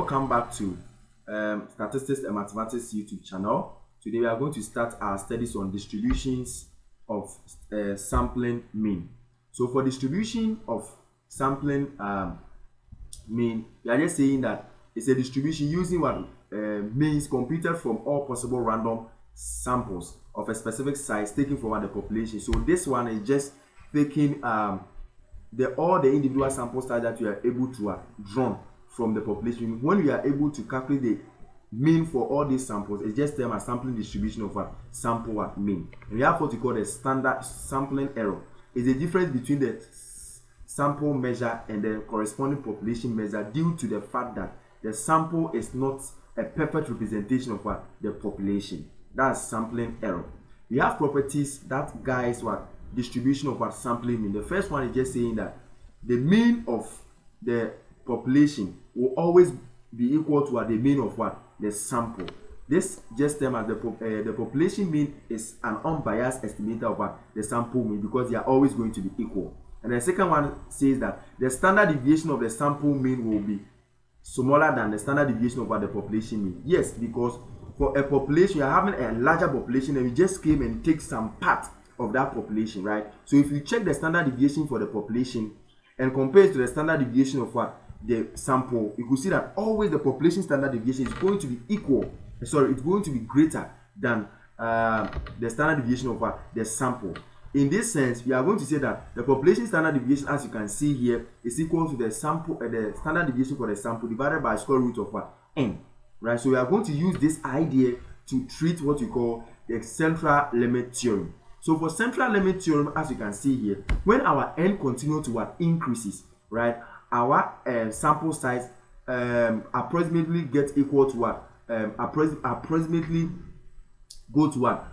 Welcome back to Statistics and Mathematics YouTube channel. Today we are going to start our studies on distributions of sampling mean. So for distribution of sampling mean, we are just saying that it's a distribution using what means computed from all possible random samples of a specific size taken from the population. So this one is just taking all the individual sample size that you are able to draw from the population. When we are able to calculate the mean for all these samples, it's just termed as sampling distribution of a sample mean. And we have what we call the standard sampling error. It's the difference between the sample measure and the corresponding population measure due to the fact that the sample is not a perfect representation of what the population. That's sampling error. We have properties that guides what distribution of what sampling mean. The first one is just saying that the mean of the population will always be equal to the mean of what the sample. This just term as the population mean is an unbiased estimator of what the sample mean, because they are always going to be equal. And the second one says that the standard deviation of the sample mean will be smaller than the standard deviation of what the population mean. Yes, because for a population, you are having a larger population and you just came and take some part of that population, right? So if you check the standard deviation for the population and compare it to the standard deviation of what the sample, you could see that always the population standard deviation is going to be it's going to be greater than the standard deviation of what the sample. In this sense, we are going to say that the population standard deviation, as you can see here, is equal to the sample, the standard deviation for the sample divided by square root of what n, right? So we are going to use this idea to treat what we call the central limit theorem. So for central limit theorem, as you can see here, when our n continues to what increases, right, our sample size approximately gets equal to what approximately go to what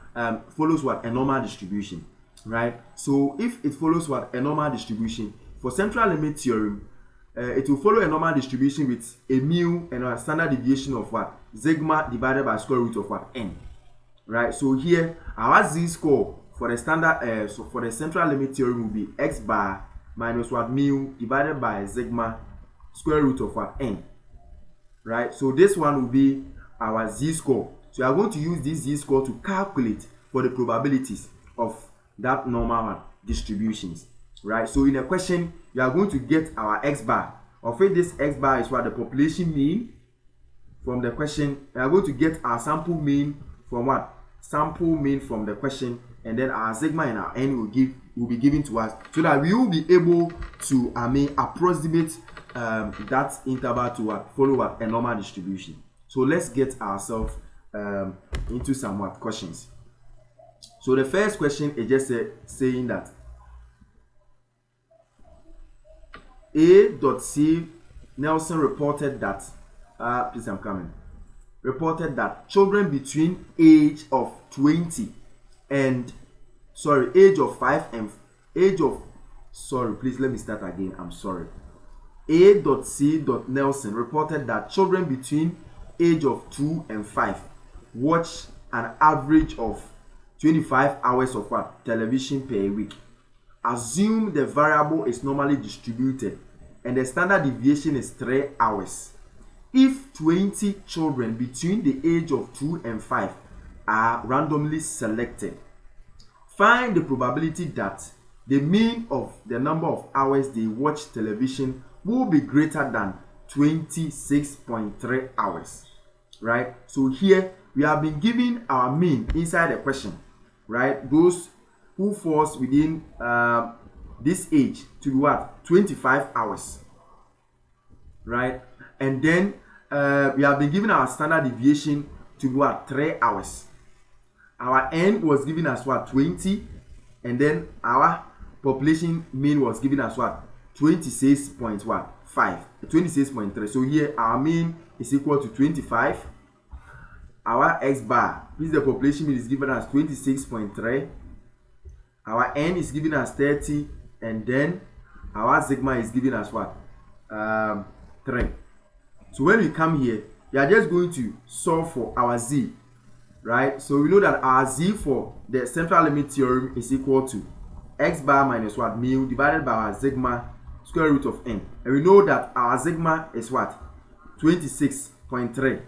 follows what a normal distribution, right? So if it follows what a normal distribution for central limit theorem, it will follow a normal distribution with a mu and a standard deviation of what sigma divided by square root of what n, right? So here our z score for the standard so for the central limit theorem will be x bar minus what mu divided by sigma square root of what n, right? So this one will be our z score. So we are going to use this z score to calculate for the probabilities of that normal distributions, right? So in a question, you are going to get our x bar. Of it, this x bar is what the population mean from the question. We are going to get our sample mean from what sample mean from the question, and then our sigma and our n will be given to us, so that we will be able to approximate that interval to follow a normal distribution. So let's get ourselves into some questions. So the first question is just saying that A.C. Nelson reported that reported that children between age of 20 and age of 5 and age of please let me start again. I'm sorry. A.C. Nelson reported that children between age of 2 and 5 watch an average of 25 hours of what television per week. Assume the variable is normally distributed and the standard deviation is 3 hours. If 20 children between the age of 2 and 5 are randomly selected, find the probability that the mean of the number of hours they watch television will be greater than 26.3 hours, right? So here we have been given our mean inside the question, right? Those who falls within this age to be what 25 hours, right? And then we have been given our standard deviation to be what 3 hours. Our n was given as what 20, and then our population mean was given as what 26.3. So here our mean is equal to 25. Our x bar, this is the population mean, is given as 26.3. Our n is given as 30, and then our sigma is given as what 3. So when we come here, we are just going to solve for our z, right? So we know that our z for the central limit theorem is equal to x bar minus what mu divided by our sigma square root of n, and we know that our sigma is what 26.3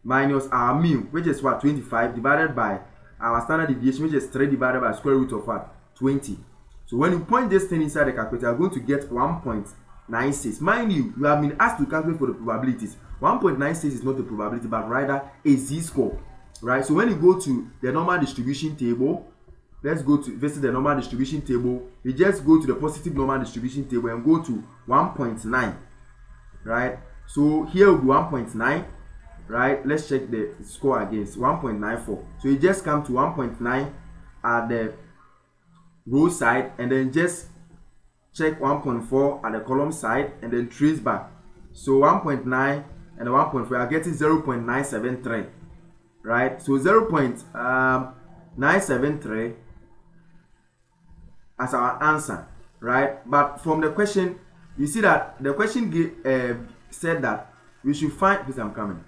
minus our mean, which is what, 25, divided by our standard deviation, which is 3 divided by square root of what, 20. So when you point this thing inside the calculator, you're going to get 1.96. Mind you, you have been asked to calculate for the probabilities. 1.96 is not a probability, but rather a z-score, right? So when you go to the normal distribution table, let's go to visit the normal distribution table. You just go to the positive normal distribution table and go to 1.9, right? So here will be 1.9, right? Let's check the score against 1.94. So you just come to 1.9 at the row side, and then just check 1.4 at the column side, and then trace back. So 1.9 and 1.4 are getting 0.973, right? So 0.973 as our answer, right? But from the question, you see that the question said that we should find, please, I'm coming.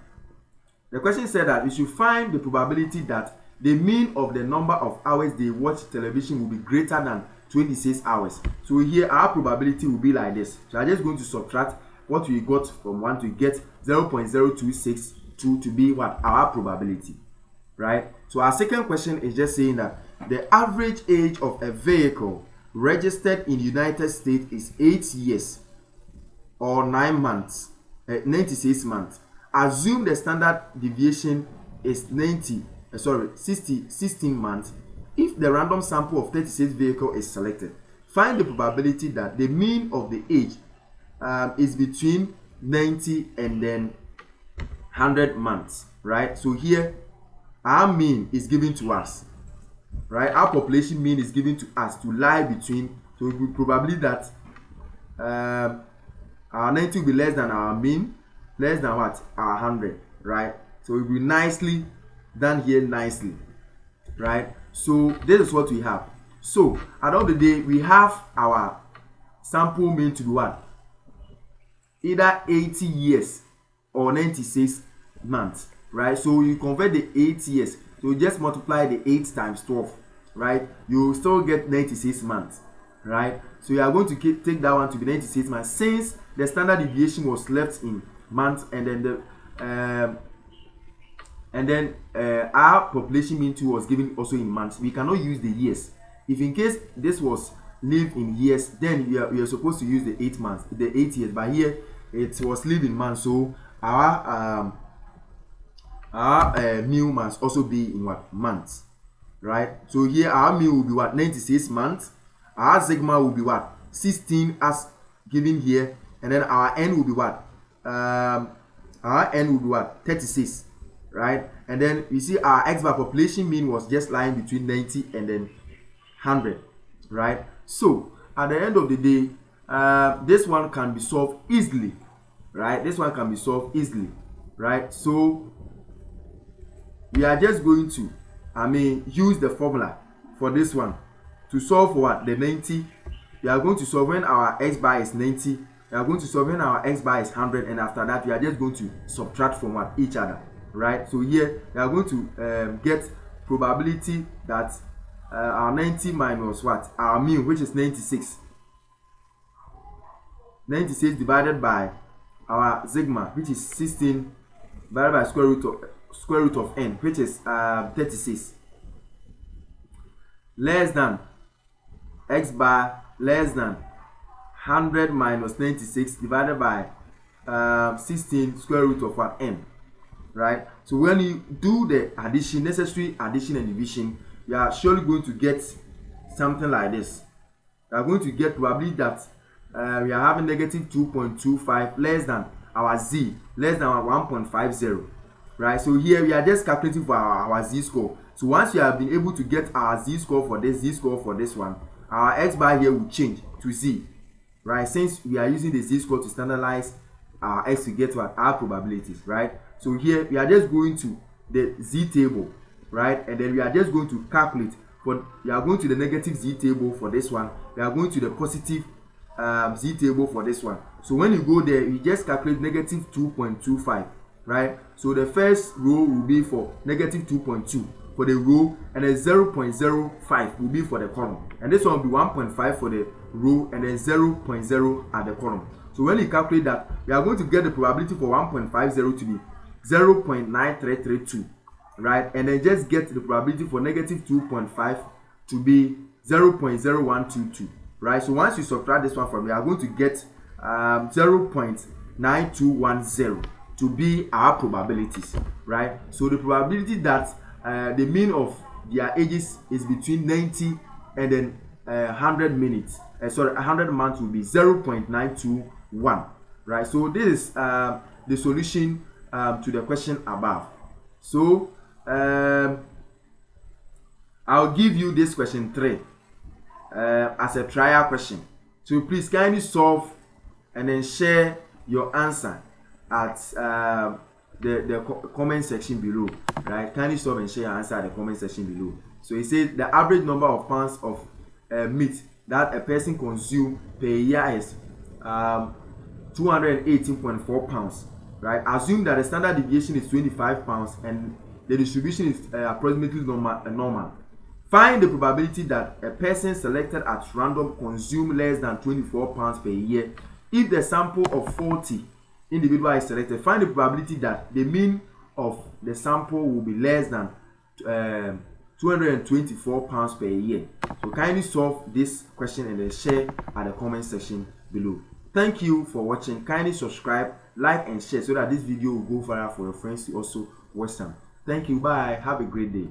The question said that we should find the probability that the mean of the number of hours they watch television will be greater than 26 hours. So here our probability will be like this. So I'm just going to subtract what we got from 1 to get 0.0262 to be what our probability, right? So our second question is just saying that the average age of a vehicle registered in the United States is 8 years or 9 months, 96 months. Assume the standard deviation is 16 months. If the random sample of 36 vehicles is selected, find the probability that the mean of the age is between 90 and then 100 months, right? So here our mean is given to us, right? Our population mean is given to us to lie between, so it will probably that our 90 will be less than our mean, less than what, our 100, right? So it will be nicely done here, nicely, right? So this is what we have. So at the end of the day, we have our sample mean to be what, either 80 years or 96 months, right? So you convert the 8 years, so you just multiply the 8 times 12, right? You still get 96 months, right? So you are going to take that one to be 96 months, since the standard deviation was left in months, and then our population mean too was given also in months. We cannot use the years. If in case this was lived in years, then we are supposed to use the 8 months, the 8 years. But here it was lived in months, so our meal must also be in what, months, right? So here our meal will be what, 96 months. Our sigma will be what, 16 as given here, and then our n will be what, our n will be what, 36, right? And then you see our x bar population mean was just lying between 90 and then 100, right? So at the end of the day, this one can be solved easily, right? This one can be solved easily, right? So we are just going to use the formula for this one to solve for what, the 90. We are going to solve when our x bar is 90. We are going to solve when our x bar is 100, and after that we are just going to subtract from what, each other, right? So here we are going to get probability that our 90 minus what, our mean, which is 96 divided by our sigma, which is 16, divided by square root of n, which is 36, less than x bar less than 100 minus 96 divided by 16 square root of what, n, right? So when you do the addition, necessary addition and division, you are surely going to get something like this. You are going to get probably that we are having negative 2.25 less than our z, less than our 1.50, right? So here we are just calculating for our z score. So once you have been able to get our z score for this, z score for this one, our x bar here will change to z, right? Since we are using the z score to standardize our x to get what, our probabilities, right? So here we are just going to the z table, right? And then we are just going to calculate for, we are going to the negative z table for this one, we are going to the positive z table for this one. So when you go there, you just calculate negative 2.25, right? So the first row will be for negative 2.2 for the row, and then 0.05 will be for the column, and this one will be 1.5 for the row, and then 0.0 at the column. So when you calculate that, we are going to get the probability for 1.50 to be 0.9332, right? And then just get the probability for negative 2.5 to be 0.0122, right? So once you subtract this one from, we are going to get 0.9210 to be our probabilities, right? So the probability that the mean of their ages is between 90 and then 100 minutes, 100 months will be 0.921, right? So this is the solution to the question above. So I'll give you this question 3 as a trial question. So please kindly solve and then share your answer at the comment section below, right? Kindly solve and share your answer at the comment section below. So it says the average number of pounds of meat that a person consumes per year is 218.4 pounds, right? Assume that the standard deviation is 25 pounds and the distribution is approximately normal. Find the probability that a person selected at random consumes less than 24 pounds per year. If the sample of 40 individuals is selected, find the probability that the mean of the sample will be less than 224 pounds per year. So kindly solve this question and then share at the comment section below. Thank you for watching. Kindly subscribe, like and share so that this video will go viral for your friends to also watch them. Thank you. Bye. Have a great day.